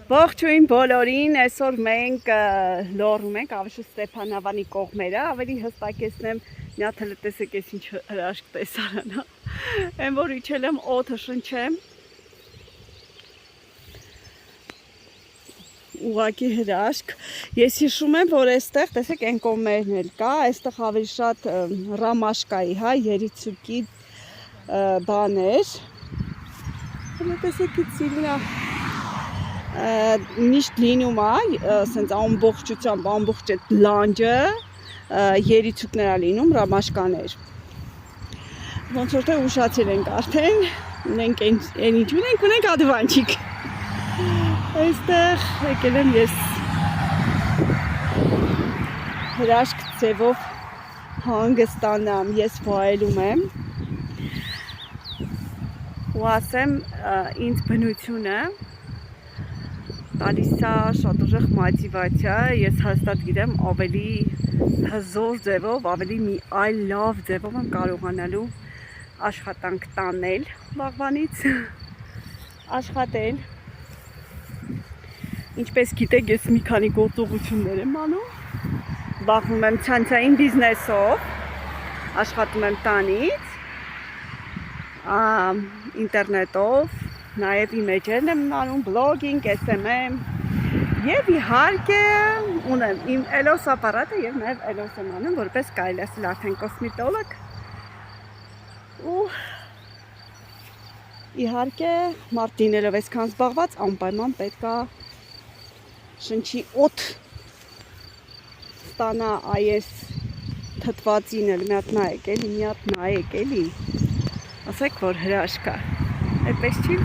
Ողջույն բոլորին, այսօր մենք լոռում ենք Ավիշ Ստեփանավանի կողմերը, ավելի հստակեցնեմ, մի հատ հələ տեսեք ես ինչ հրաշք տեսարանա։ Այն որ իջել եմ օդը շնչեմ։ Ուղղակի հրաշք։ Ես հիշում եմ, որ այստեղ, տեսեք, այն կողմերն էլ կա, այստեղ ավելի շատ ռամաշկայի, հա, երիցուկի բաներ։ Հələ տեսեք իցիլնա միշտ լինում է, ասենց ամբողջությամբ, ամբողջ այդ լանջը երիցուկներ է լինում, ռամաշկաներ։ Ոնց որ թե ուշացել ենք արդեն, ունենք այն ինչ ունենք ադվանչիկ։ Այստեղ եկել եմ ես հրաշք ձևով հանգստանամ, ես վայելում եմ։ Ու ասեմ, ինձ բնությունը տալիս է շատ ուժեղ մոտիվացիա, ես հաստատ գիտեմ ավելի հզոր ձևով, ավելի մի այլ լավ ձևով եմ կարողանալու աշխատանք տանել վաղվանից, աշխատել։ Ինչպես գիտեք, ես մի քանի գործողություններ եմ անում, զբաղվում եմ ցանցային բիզնեսով, աշխատում եմ տանից, ինտերնետով, նաև իմեջերն եմ անում, բլոգինգ, SMM և իհարկե ունեմ իմ էլոս ապարատը և նաև էլոս եմ անում, որպես կարելի ասել արդեն կոսմետոլոգ ու իհարկե մարդ լինելով այսքան զբաղված անպայման պետք է շնչի օդ ստանա այս թթվածին էլ մի հատ նայեք էլի, ասեք որ հրաշք է, այդպես չի։